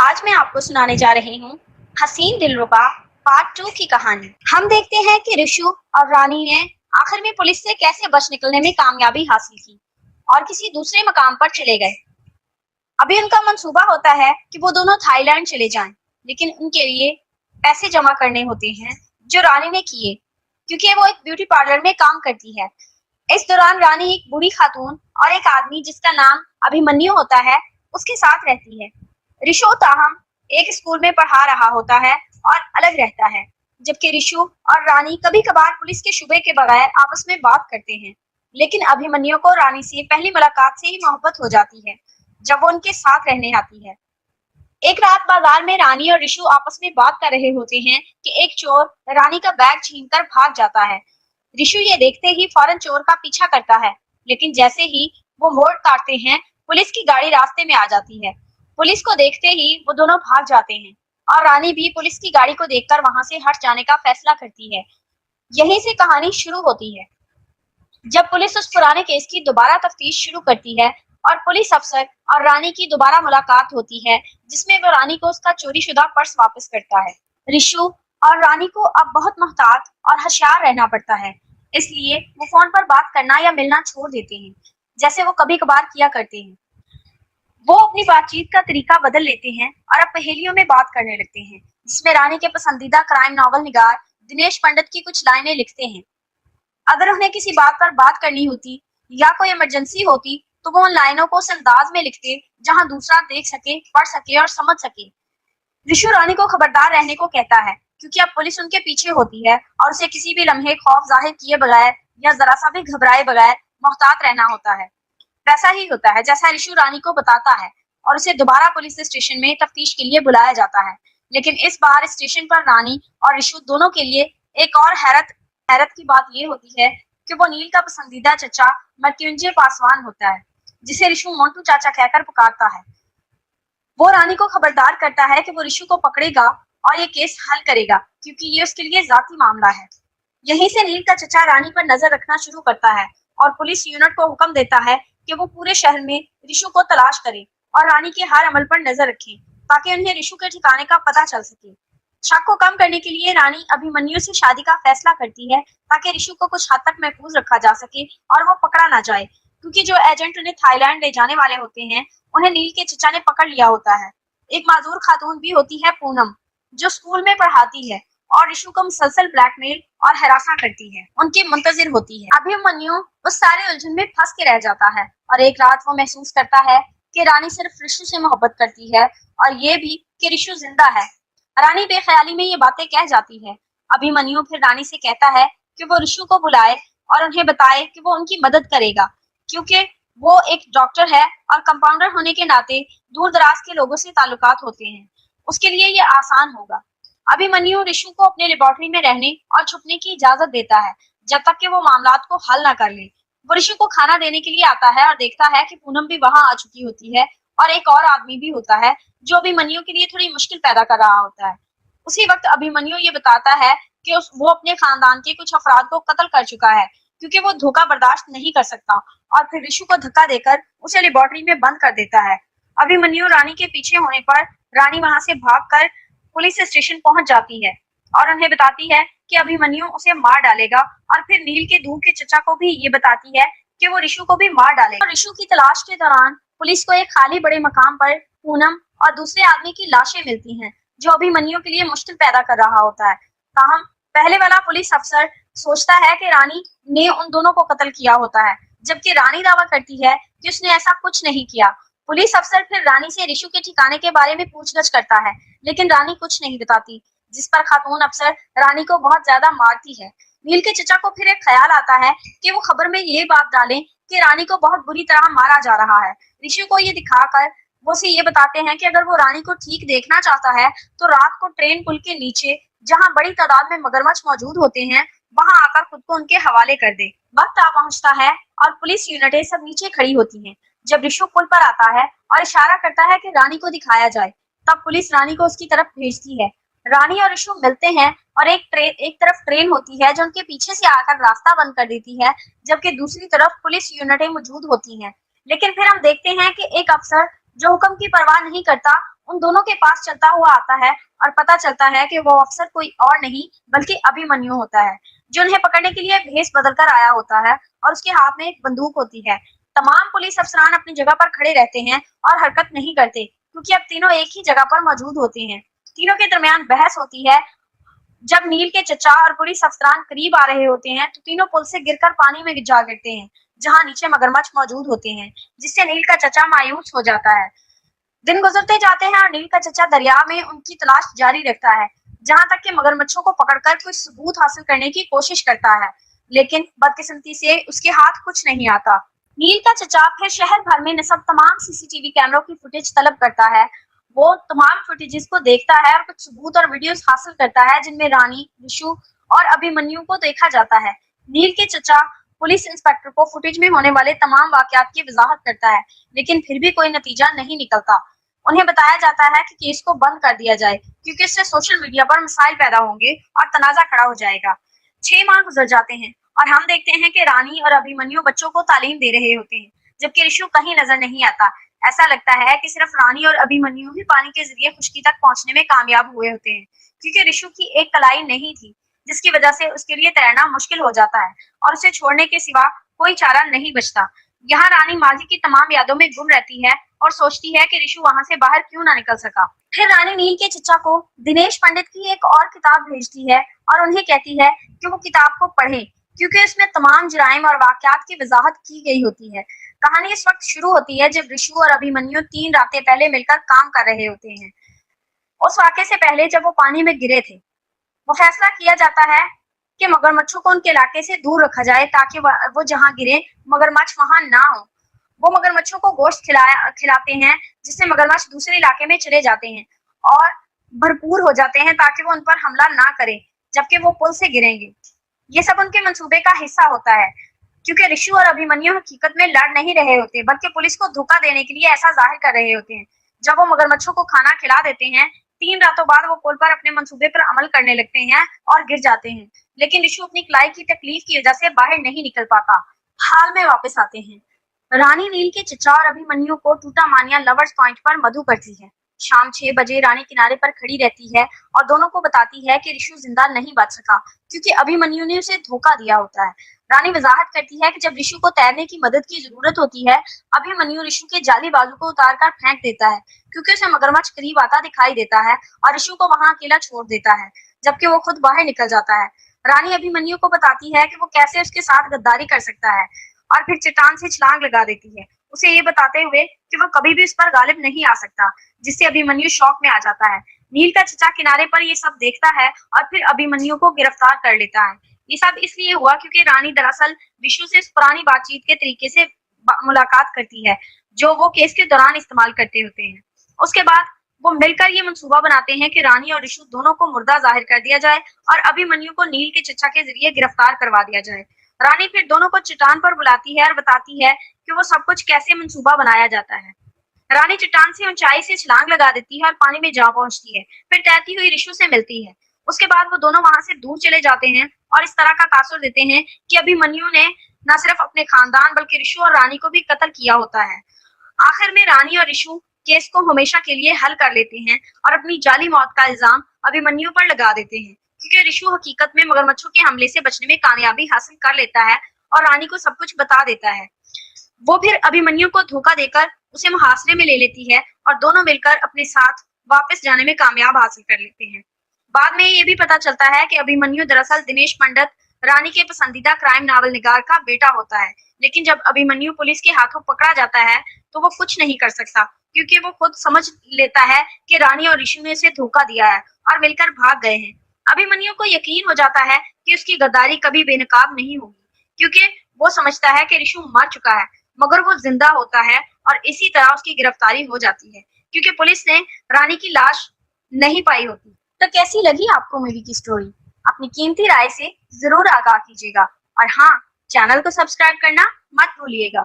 आज मैं आपको सुनाने जा रही हूँ हसीन दिलरुबा पार्ट 2 की कहानी। हम देखते हैं कि ऋषु और रानी ने आखिर में पुलिस से कैसे बच निकलने में कामयाबी हासिल की और किसी दूसरे मकाम पर चले गए। अभी उनका मंसूबा होता है कि वो दोनों थाईलैंड चले जाएं, लेकिन उनके लिए पैसे जमा करने होते हैं जो रानी ने किए, क्योंकि वो एक ब्यूटी पार्लर में काम करती है। इस दौरान रानी एक बूढ़ी खातून और एक आदमी जिसका नाम अभिमन्यु होता है उसके साथ रहती है। ऋषु ताहम एक स्कूल में पढ़ा रहा होता है और अलग रहता है, जबकि ऋषु और रानी कभी कभार पुलिस के शुबे के बगैर आपस में बात करते हैं। लेकिन अभिमन्यु को रानी से पहली मुलाकात से ही मोहब्बत हो जाती है जब वो उनके साथ रहने आती है। एक रात बाजार में रानी और ऋषु आपस में बात कर रहे होते हैं कि एक चोर रानी का बैग छीनकर भाग जाता है। ऋषु ये देखते ही फौरन चोर का पीछा करता है, लेकिन जैसे ही वो मोड़ काटते हैं पुलिस की गाड़ी रास्ते में आ जाती है। पुलिस को देखते ही वो दोनों भाग जाते हैं और रानी भी पुलिस की गाड़ी को देखकर वहां से हट जाने का फैसला करती है। यहीं से कहानी शुरू होती है, जब पुलिस उस पुराने केस की दोबारा तफ्तीश शुरू करती है और पुलिस अफसर और रानी की दोबारा मुलाकात होती है, जिसमें वो रानी को उसका चोरीशुदा पर्स वापस करता है। ऋषु और रानी को अब बहुत मोहतात और होशियार रहना पड़ता है, इसलिए वो फोन पर बात करना या मिलना छोड़ देते हैं, जैसे वो कभी कभार किया करते हैं। वो अपनी बातचीत का तरीका बदल लेते हैं और अब पहेलियों में बात करने लगते हैं, जिसमें रानी के पसंदीदा क्राइम नॉवल निगार दिनेश पंडित की कुछ लाइनें लिखते हैं। अगर उन्हें किसी बात पर बात करनी होती या कोई इमरजेंसी होती तो वो उन लाइनों को उस अंदाज में लिखते जहां दूसरा देख सके, पढ़ सके और समझ सके। ऋषु रानी को खबरदार रहने को कहता है, क्योंकि अब पुलिस उनके पीछे होती है और उसे किसी भी लम्हे खौफ जाहिर किए बगैर या जरा सा भी घबराए बगैर मोहतात रहना होता है। वैसा ही होता है जैसा ऋषु रानी को बताता है और उसे दोबारा पुलिस स्टेशन में तफ्तीश के लिए बुलाया जाता है। लेकिन इस बार स्टेशन पर रानी और ऋषु दोनों के लिए एक और हैरत की बात ये होती है कि वो नील का पसंदीदा चचा मृत्युंजय पासवान होता है, जिसे ऋषु मोंटू चाचा कहकर पुकारता है। वो रानी को खबरदार करता है कि वो ऋषु को पकड़ेगा और ये केस हल करेगा, क्योंकि ये उसके लिए जाती मामला है। यहीं से नील का चचा रानी पर नजर रखना शुरू करता है और पुलिस यूनिट को हुक्म देता है कि वो पूरे शहर में ऋषु को तलाश करे और रानी के हर अमल पर नजर रखे, ताकि उन्हें ऋषु के ठिकाने का पता चल सके। शक को कम करने के लिए रानी अभिमन्यु से शादी का फैसला करती है, ताकि ऋषु को कुछ हद तक महफूज रखा जा सके और वो पकड़ा ना जाए, क्योंकि जो एजेंट उन्हें थाईलैंड ले जाने वाले होते हैं उन्हें नील के चचा ने पकड़ लिया होता है। एक माजूर खातून भी होती है पूनम, जो स्कूल में पढ़ाती है और ऋषु को मुसलसल ब्लैकमेल और हरासा करती है, उनके मुंतजिर होती है। अभिमन्यु उस सारे उलझन में फंस के रह जाता है और एक रात वो महसूस करता है कि रानी सिर्फ ऋषु से मोहब्बत करती है और ये भी कि ऋषु जिंदा है। रानी बेख्याली में ये बातें कह जाती है। अभिमन्यु फिर रानी से कहता है कि वो ऋषु को बुलाए और उन्हें बताए कि वो उनकी मदद करेगा, क्योंकि वो एक डॉक्टर है और कंपाउंडर होने के नाते दूर दराज के लोगों से ताल्लुकात होते हैं, उसके लिए ये आसान होगा। अभिमन्यु ऋषु को अपने लेबोरेटरी में रहने और छुपने की इजाजत देता है जब तक कि वो मामलात को हल ना कर ले। वो ऋषु को खाना देने के लिए आता है और देखता है कि पूनम भी वहां आ चुकी होती है और एक और आदमी भी होता है जो अभिमन्यु के लिए थोड़ी मुश्किल पैदा कर रहा होता है। उसी वक्त अभिमन्यु ये बताता है कि वो अपने खानदान के कुछ अफराद को कत्ल कर चुका है, क्योंकि वो धोखा बर्दाश्त नहीं कर सकता, और फिर ऋषु को धक्का देकर उसे लेबोरेटरी में बंद कर देता है। अभिमन्यु रानी के पीछे होने पर रानी वहां से भागकर पुलिस स्टेशन पहुंच जाती है और उन्हें बताती है कि अभिमन्यु उसे मार डालेगा, और फिर नील के दूर के चचा को भी ये बताती है कि वो ऋषु को भी मार डालेगा। और ऋषु की तलाश के दौरान पुलिस को एक खाली बड़े मकाम पर पूनम और दूसरे आदमी की लाशें मिलती हैं, जो अभिमन्यु के लिए मुश्किल पैदा कर रहा होता है। ताहम पहले वाला पुलिस अफसर सोचता है कि रानी ने उन दोनों को कत्ल किया होता है, जबकि रानी दावा करती है कि उसने ऐसा कुछ नहीं किया। पुलिस अफसर फिर रानी से ऋषु के ठिकाने के बारे में पूछगछ करता है, लेकिन रानी कुछ नहीं बताती, जिस पर खातून अफसर रानी को बहुत ज्यादा मारती है। नील के चचा को फिर एक ख्याल आता है कि वो खबर में ये बात डालें कि रानी को बहुत बुरी तरह मारा जा रहा है। ऋषु को ये दिखाकर वो उसे ये बताते हैं कि अगर वो रानी को ठीक देखना चाहता है तो रात को ट्रेन पुल के नीचे, जहाँ बड़ी तादाद में मगरमच्छ मौजूद होते हैं, वहां आकर खुद को उनके हवाले कर दे। वक्त आ पहुंचता है और पुलिस यूनिटें सब नीचे खड़ी होती हैं। जब ऋषु पुल पर आता है और इशारा करता है कि रानी को दिखाया जाए, तब पुलिस रानी को उसकी तरफ भेजती है। रानी और ऋषु मिलते हैं और एक तरफ ट्रेन होती है जो उनके पीछे से आकर रास्ता बंद कर देती है, जबकि दूसरी तरफ पुलिस यूनिटें मौजूद होती हैं। लेकिन फिर हम देखते हैं कि एक अफसर जो हुक्म की परवाह नहीं करता उन दोनों के पास चलता हुआ आता है और पता चलता है कि वो अफसर कोई और नहीं बल्कि अभिमन्यु होता है, जो उन्हें पकड़ने के लिए भेष बदलकर आया होता है और उसके हाथ में एक बंदूक होती है। तमाम पुलिस अफसरान अपनी जगह पर खड़े रहते हैं और हरकत नहीं करते, क्योंकि अब तीनों एक ही जगह पर मौजूद होते हैं। तीनों के दरमियान बहस होती है। जब नील के चचा और पुलिस अफसरान करीब आ रहे होते हैं तो तीनों पुल से गिरकर पानी में जा गिरते हैं, जहां नीचे मगरमच्छ मौजूद होते हैं, जिससे नील का चचा मायूस हो जाता है। दिन गुजरते जाते हैं और नील का चचा दरिया में उनकी तलाश जारी रखता है, जहां तक कि मगरमच्छों को पकड़कर कुछ सबूत हासिल करने की कोशिश करता है, लेकिन बदकिस्मती से उसके हाथ कुछ नहीं आता। नील का चचा फिर शहर भर में नस्ब तमाम सीसीटीवी कैमरों की फुटेज तलब करता है। वो तमाम फुटेजेस को देखता है और कुछ सबूत और वीडियोस हासिल करता है जिनमें रानी, ऋषु और अभिमन्यु को देखा जाता है। नील के चचा पुलिस इंस्पेक्टर को फुटेज में होने वाले तमाम वाकयात की वजाहत करता है, लेकिन फिर भी कोई नतीजा नहीं निकलता। उन्हें बताया जाता है कि केस को बंद कर दिया जाए, क्योंकि इससे सोशल मीडिया पर मसाइल पैदा होंगे और तनाजा खड़ा हो जाएगा। 6 माह गुजर जाते हैं और हम देखते हैं कि रानी और अभिमन्यु बच्चों को तालीम दे रहे होते हैं, जबकि ऋषु कहीं नजर नहीं आता। ऐसा लगता है कि सिर्फ रानी और अभिमन्यु ही पानी के जरिए खुशकी तक पहुंचने में कामयाब हुए होते हैं, क्योंकि ऋषु की एक कलाई नहीं थी, जिसकी वजह से उसके लिए तैरना मुश्किल हो जाता है और उसे छोड़ने के सिवा कोई चारा नहीं बचता। यहाँ रानी माजी की तमाम यादों में गुम रहती है और सोचती है कि ऋषु वहां से बाहर क्यों ना निकल सका। फिर रानी नील के चचा को दिनेश पंडित की एक और किताब भेजती है और उन्हें कहती है कि वो किताब को पढ़ें, क्योंकि उसमें तमाम जुराइम और वाकयात की वजाहत की गई होती है। कहानी इस वक्त शुरू होती है जब ऋषु और अभिमन्यु 3 रातें पहले मिलकर काम कर रहे होते हैं। उस वाकये से पहले जब वो पानी में गिरे थे, वो फैसला किया जाता है कि मगरमच्छों को उनके इलाके से दूर रखा जाए ताकि वो जहां गिरे मगरमच्छ वहां ना हो। वो मगरमच्छों को गोश्त खिलाते हैं, जिससे मगरमच्छ दूसरे इलाके में चले जाते हैं और भरपूर हो जाते हैं ताकि वो उन पर हमला ना करें जबकि वो पुल से गिरेंगे। ये सब उनके मंसूबे का हिस्सा होता है, क्योंकि ऋषु और अभिमन्यु हकीकत में लड़ नहीं रहे होते बल्कि पुलिस को धोखा देने के लिए ऐसा जाहिर कर रहे होते हैं। जब वो मगरमच्छों को खाना खिला देते हैं, 3 रातों बाद वो पुल पर अपने मंसूबे पर अमल करने लगते हैं और गिर जाते हैं, लेकिन ऋषु अपनी कलाई की तकलीफ की वजह से बाहर नहीं निकल पाता। हाल में वापस आते हैं। रानी नील के चचा और अभिमन्यु को टूटा मानिया लवर्स पॉइंट पर मधु करती है। शाम 6 बजे रानी किनारे पर खड़ी रहती है और दोनों को बताती है कि ऋषु जिंदा नहीं बच सका, क्योंकि अभिमन्यु ने उसे धोखा दिया होता है। रानी वजाहत करती है कि जब ऋषु को तैरने की मदद की जरूरत होती है, अभिमन्यु ऋषु के जाली बाजू को उतारकर फेंक देता है, क्योंकि उसे मगरमच्छ करीब आता दिखाई देता है और ऋषु को वहां अकेला छोड़ देता है, जबकि वो खुद बाहर निकल जाता है। रानी अभिमन्यु को बताती है कि वो कैसे उसके साथ गद्दारी कर सकता है और फिर चट्टान से छलांग लगा देती है, उसे ये बताते हुए कि वो कभी भी उस पर गालिब नहीं आ सकता, जिससे अभिमन्यु शौक में आ जाता है। नील का चचा किनारे पर ये सब देखता है और फिर अभिमन्यु को गिरफ्तार कर लेता है। ये सब इसलिए हुआ क्योंकि रानी दरअसल ऋषु से इस पुरानी बातचीत के तरीके से मुलाकात करती है, जो वो केस के दौरान इस्तेमाल करते होते हैं। उसके बाद वो मिलकर ये मंसूबा बनाते हैं कि रानी और ऋषु दोनों को मुर्दा जाहिर कर दिया जाए और अभिमन्यु को नील के चचा के जरिए गिरफ्तार करवा दिया जाए। रानी फिर दोनों को चट्टान पर बुलाती है और बताती है कि वो सब कुछ कैसे मंसूबा बनाया जाता है। रानी चट्टान से ऊंचाई से छलांग लगा देती है और पानी में जा पहुंचती है, फिर तैरती हुई ऋषु से मिलती है। उसके बाद वो दोनों वहां से दूर चले जाते हैं और इस तरह का तासुर देते हैं कि अभिमन्यु ने न सिर्फ अपने खानदान बल्कि ऋषु और रानी को भी कत्ल किया होता है। आखिर में रानी और ऋषु केस को हमेशा के लिए हल कर लेते हैं और अपनी जाली मौत का इल्जाम अभिमन्यु पर लगा देते हैं, क्योंकि ऋषु हकीकत में मगरमच्छों के हमले से बचने में कामयाबी हासिल कर लेता है और रानी को सब कुछ बता देता है। वो फिर अभिमन्यु को धोखा देकर उसे मुहासरे में ले लेती है और दोनों मिलकर अपने साथ वापस जाने में कामयाब हासिल कर लेते हैं। बाद में ये भी पता चलता है कि अभिमन्यु दरअसल दिनेश पंडित, रानी के पसंदीदा क्राइम नावल निगार का बेटा होता है, लेकिन जब अभिमन्यु पुलिस के हाथों पकड़ा जाता है तो वो कुछ नहीं कर सकता, क्योंकि वो खुद समझ लेता है कि रानी और ऋषि ने उसे धोखा दिया है और मिलकर भाग गए हैं। अभिमन्यु को यकीन हो जाता है कि उसकी गद्दारी कभी बेनकाब नहीं होगी, क्योंकि वो समझता है कि ऋषु मर चुका है मगर वो जिंदा होता है और इसी तरह उसकी गिरफ्तारी हो जाती है, क्योंकि पुलिस ने रानी की लाश नहीं पाई होती। तो कैसी लगी आपको मूवी की स्टोरी? अपनी कीमती राय से जरूर आगाह कीजिएगा और हाँ, चैनल को सब्सक्राइब करना मत भूलिएगा।